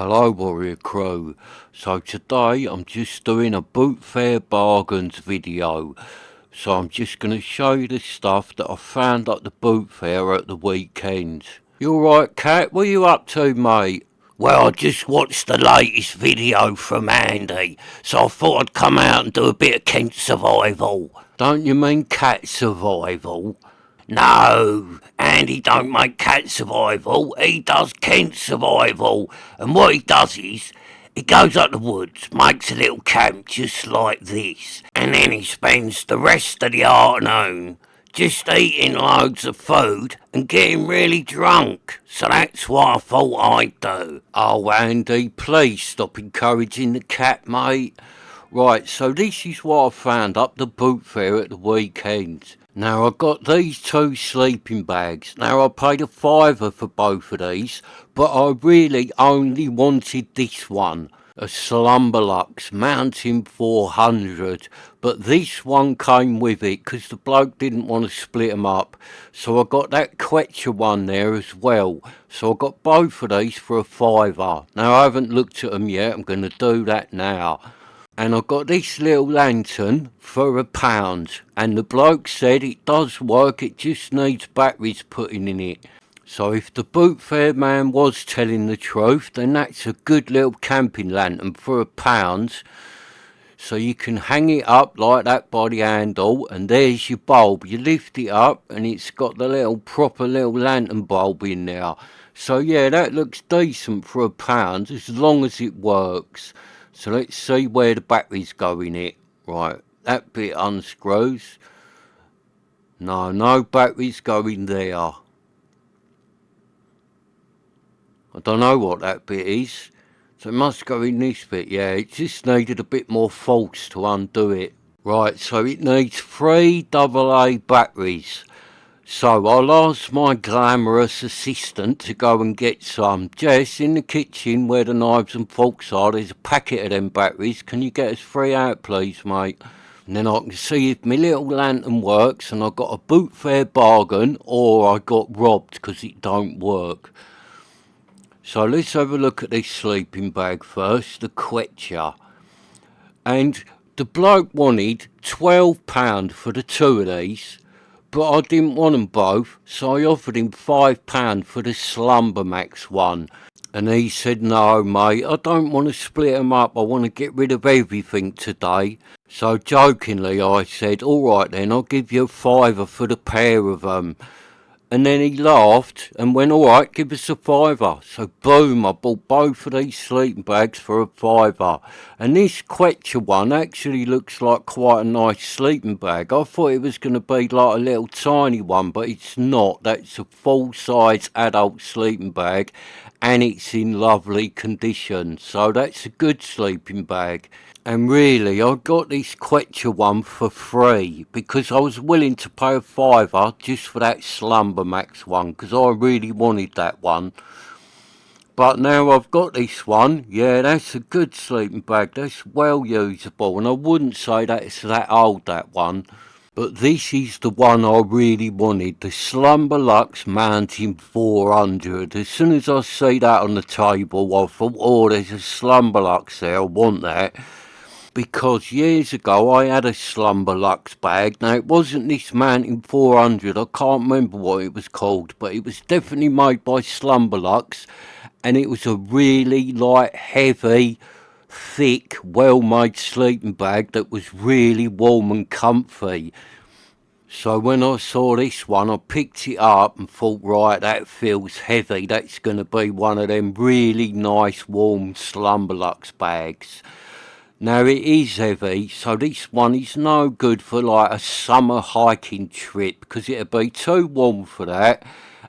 Hello Warrior Crew. So today I'm just doing a Bootfair bargains video. So I'm just going to show you the stuff that I found at the Bootfair at the weekend. You alright, Cat? What are you up to, mate? Well, I just watched the latest video from Andy, so I thought I'd come out and do a bit of Kent survival. Don't you mean cat survival? No, Andy don't make cat survival, he does Kent survival. And what he does is, he goes up the woods, makes a little camp just like this, and then he spends the rest of the afternoon just eating loads of food and getting really drunk. So that's what I thought I'd do. Oh, Andy, please stop encouraging the cat, mate. Right, so this is what I found up the Bootfair at the weekend. Now, I got these two sleeping bags. Now, I paid £5 for both of these, but I really only wanted this one. A slumbalux Mountain 400, but this one came with it because the bloke didn't want to split them up. So I got that quechua one there as well. So I got both of these for £5. Now, I haven't looked at them yet. I'm going to do that now. And I got this little lantern for £1, and the bloke said it does work, it just needs batteries putting in it. So if the Bootfair man was telling the truth, then that's a good little camping lantern for £1. So you can hang it up like that by the handle, and there's your bulb. You lift it up and it's got the little proper little lantern bulb in there. So yeah, that looks decent for £1 as long as it works. So let's see where the batteries go in it. Right, that bit unscrews. No batteries go in there. I don't know what that bit is. So it must go in this bit. Yeah, it just needed a bit more force to undo it. Right, so it needs 3 AA batteries. So I'll ask my glamorous assistant to go and get some. Jess, in the kitchen where the knives and forks are, there's a packet of them batteries. Can you get us 3 out, please, mate? And then I can see if my little lantern works and I got a Bootfair bargain or I got robbed because it don't work. So let's have a look at this sleeping bag first, the quechua. And the bloke wanted £12 for the two of these, but I didn't want them both, so I offered him £5 for the slumbalux one. And he said, no, mate, I don't want to split them up. I want to get rid of everything today. So jokingly, I said, all right then, I'll give you £5 for the pair of them. And then he laughed and went, all right, give us £5. So boom, I bought both of these sleeping bags for £5. And this quechua one actually looks like quite a nice sleeping bag. I thought it was going to be like a little tiny one, but it's not. That's a full-size adult sleeping bag and it's in lovely condition. So that's a good sleeping bag. And really, I got this quechua one for free because I was willing to pay £5 just for that slumbalux one because I really wanted that one. But now I've got this one, yeah, that's a good sleeping bag, that's well usable, and I wouldn't say that's that old, that one. But this is the one I really wanted, the slumbalux Mountain 400. As soon as I see that on the table, I thought, oh, there's a slumbalux there, I want that. Because years ago I had a slumbalux bag. Now it wasn't this Mountain 400, I can't remember what it was called, but it was definitely made by Slumbalux, and it was a really light, heavy, thick, well-made sleeping bag that was really warm and comfy. So when I saw this one, I picked it up and thought, right, that feels heavy. That's going to be one of them really nice, warm slumbalux bags. Now it is heavy, so this one is no good for like a summer hiking trip because it'll be too warm for that,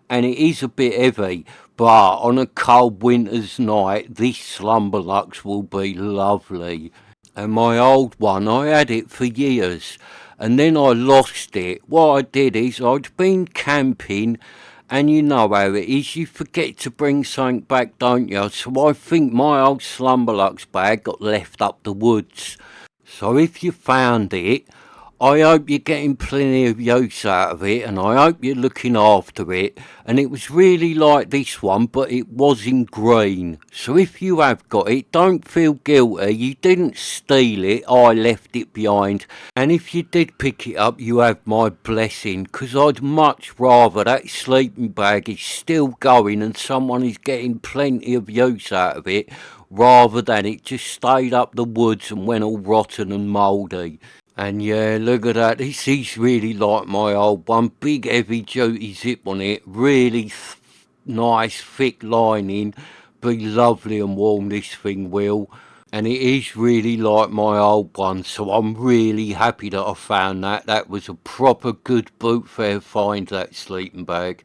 and it is a bit heavy. But on a cold winter's night, this slumbalux will be lovely. And my old one, I had it for years, and then I lost it. What I did is I'd been camping. And you know how it is, you forget to bring something back, don't you? So I think my old slumbalux bag got left up the woods. So if you found it, I hope you're getting plenty of use out of it, and I hope you're looking after it. And it was really like this one, but it was in green. So if you have got it, don't feel guilty. You didn't steal it, I left it behind. And if you did pick it up, you have my blessing, 'cause I'd much rather that sleeping bag is still going and someone is getting plenty of use out of it, rather than it just stayed up the woods and went all rotten and mouldy. And yeah, look at that. This is really like my old one. Big heavy duty zip on it. Really nice thick lining. Be lovely and warm, this thing will. And it is really like my old one. So I'm really happy that I found that. That was a proper good Bootfair find, that sleeping bag.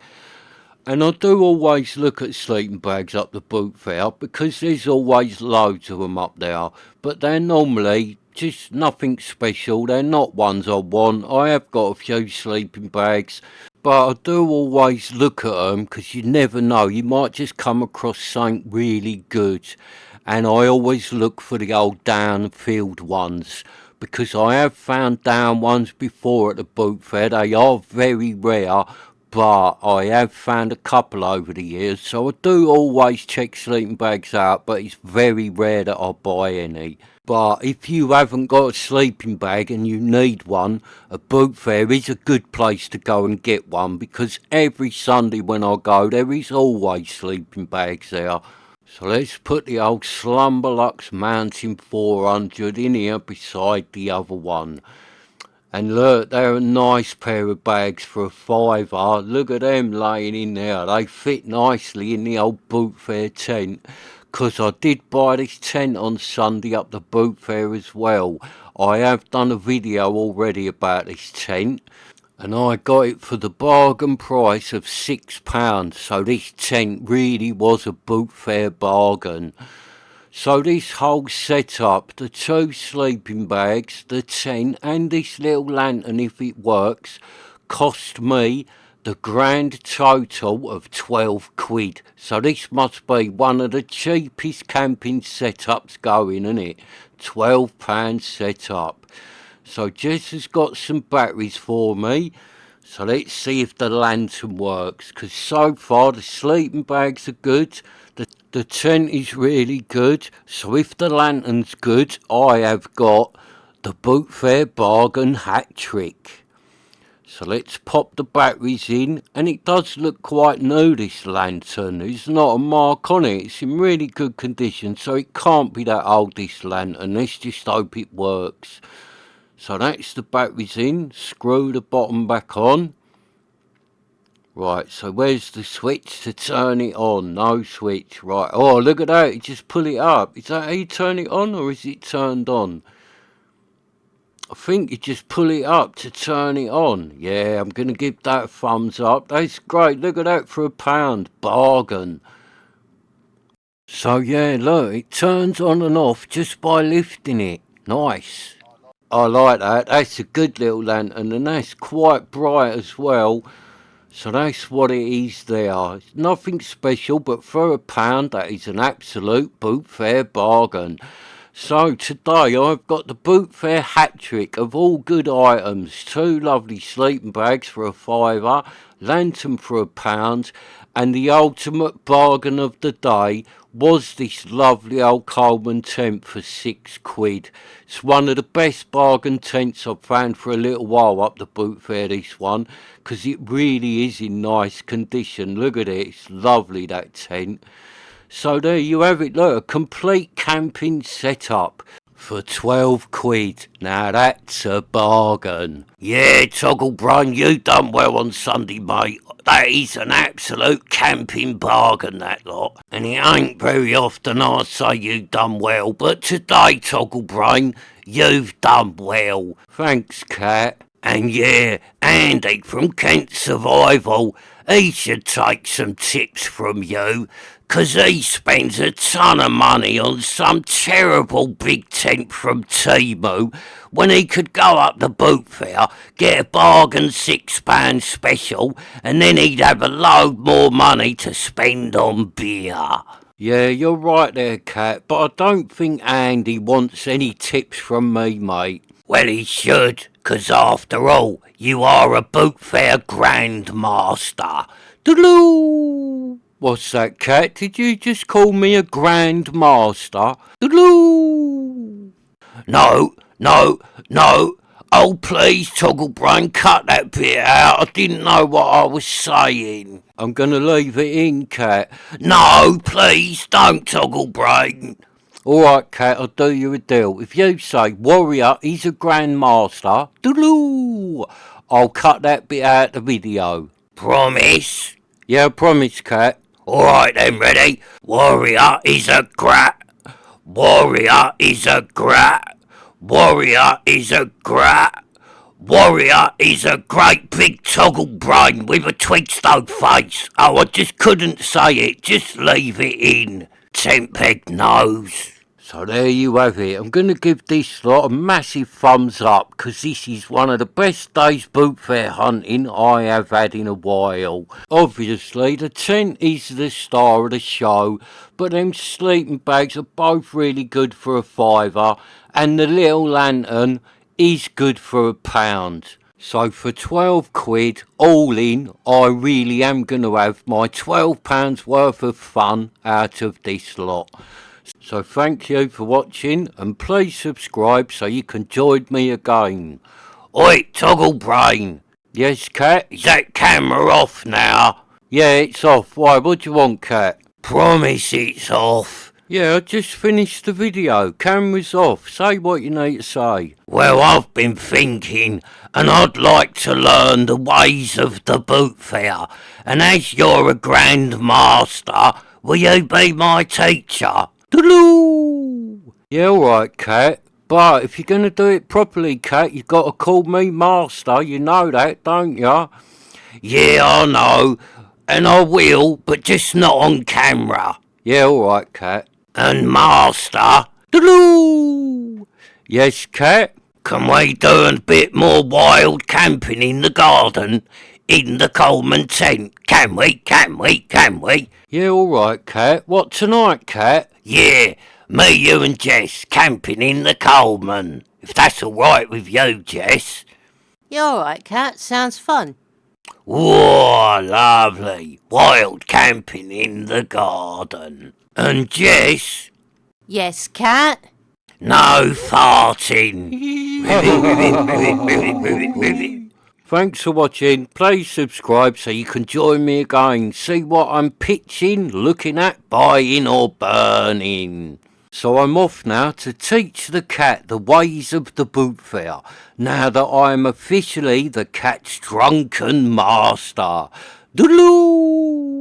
And I do always look at sleeping bags up the Bootfair because there's always loads of them up there. But they're normally just nothing special. They're not ones I want. I have got a few sleeping bags, but I do always look at them because you never know. You might just come across something really good. And I always look for the old downfield ones, because I have found down ones before at the Bootfair. They are very rare, but I have found a couple over the years, so I do always check sleeping bags out, but it's very rare that I buy any. But if you haven't got a sleeping bag and you need one, a Bootfair is a good place to go and get one, because every Sunday when I go, there is always sleeping bags there. So let's put the old Slumbalux Mountain 400 in here beside the other one. And look, they're a nice pair of bags for a £5. Look at them laying in there. They fit nicely in the old Bootfair tent. 'Cause I did buy this tent on Sunday up the Bootfair as well. I have done a video already about this tent. And I got it for the bargain price of £6. So this tent really was a Bootfair bargain. So this whole setup, the 2 sleeping bags, the tent and this little lantern if it works, cost me the grand total of 12 quid. So this must be one of the cheapest camping setups going, isn't it? £12 setup. So Jess has got some batteries for me. So let's see if the lantern works, because so far the sleeping bags are good, the tent is really good, so if the lantern's good, I have got the Bootfair bargain hat trick. So let's pop the batteries in, and it does look quite new, this lantern. There's not a mark on it, it's in really good condition, so it can't be that old, this lantern. Let's just hope it works. So that's the batteries in, screw the bottom back on. Right, so where's the switch to turn it on? No switch, right. Oh, look at that, you just pull it up. Is that how you turn it on, or is it turned on? I think you just pull it up to turn it on. Yeah, I'm going to give that a thumbs up. That's great, look at that for £1. Bargain. So yeah, look, it turns on and off just by lifting it. Nice. I like that. That's a good little lantern, and that's quite bright as well. So that's what it is there. It's nothing special, but for £1, that is an absolute Bootfair bargain. So today I've got the Bootfair hat trick of all good items. 2 lovely sleeping bags for a £5, lantern for £1, and the ultimate bargain of the day was this lovely old Coleman tent for 6 quid. It's one of the best bargain tents I've found for a little while up the Bootfair, this one, because it really is in nice condition. Look at it, it's lovely, that tent. So there you have it, look, a complete camping setup for 12 quid. Now that's a bargain. Yeah, Togglebrain, you done well on Sunday, mate. That is an absolute camping bargain, that lot. And it ain't very often I say you done well, but today, Togglebrain, you've done well. Thanks, Cat. And yeah, Andy from Kent Survival, he should take some tips from you, 'cause he spends a ton of money on some terrible big tent from Temu, when he could go up the Bootfair, get a bargain £6 special, and then he'd have a load more money to spend on beer. Yeah, you're right there, Cat, but I don't think Andy wants any tips from me, mate. Well, he should, 'cause after all, you are a Bootfair Grandmaster. Doodaloo! What's that, cat? Did you just call me a grandmaster? Doodaloo! No, no, no. Oh, please, Togglebrain, cut that bit out. I didn't know what I was saying. I'm gonna leave it in, cat. No, please, don't, Togglebrain. All right, cat, I'll do you a deal. If you say warrior is a grandmaster, doodaloo, I'll cut that bit out of the video. Promise? Yeah, I promise, cat. All right then, ready? Warrior is a grat. Warrior is a grat. Warrior is a grat. Warrior is a great big toggle brain with a twigstone face. Oh, I just couldn't say it. Just leave it in. Tent-peg nose. So there you have it. I'm going to give this lot a massive thumbs up because this is one of the best days Bootfair hunting I have had in a while. Obviously, the tent is the star of the show, but them sleeping bags are both really good for a £5, and the little lantern is good for £1. So for 12 quid, all in, I really am going to have my £12 worth of fun out of this lot. So thank you for watching, and please subscribe so you can join me again. Oi, Togglebrain. Yes, cat? Is that camera off now? Yeah, it's off. Why, what do you want, cat? Promise it's off. Yeah, I just finished the video. Camera's off. Say what you need to say. Well, I've been thinking, and I'd like to learn the ways of the Bootfair. And as you're a grandmaster, will you be my teacher? Doodaloo! Yeah, alright, cat. But if you're going to do it properly, cat, you've got to call me master. You know that, don't you? Yeah, I know. And I will, but just not on camera. Yeah, alright, cat. And master? Doodaloo! Yes, cat? Can we do a bit more wild camping in the garden? In the Coleman tent? Can we? Can we? Can we? Yeah, alright, cat. What, tonight, cat? Yeah, me, you and Jess camping in the Coleman. If that's alright with you, Jess. Yeah, alright, Cat. Sounds fun. Whoa, lovely. Wild camping in the garden. And Jess? Yes, Cat. No farting. Thanks for watching. Please subscribe so you can join me again. See what I'm pitching, looking at, buying or burning. So I'm off now to teach the cat the ways of the Bootfair, now that I am officially the cat's drunken master. Doodaloo!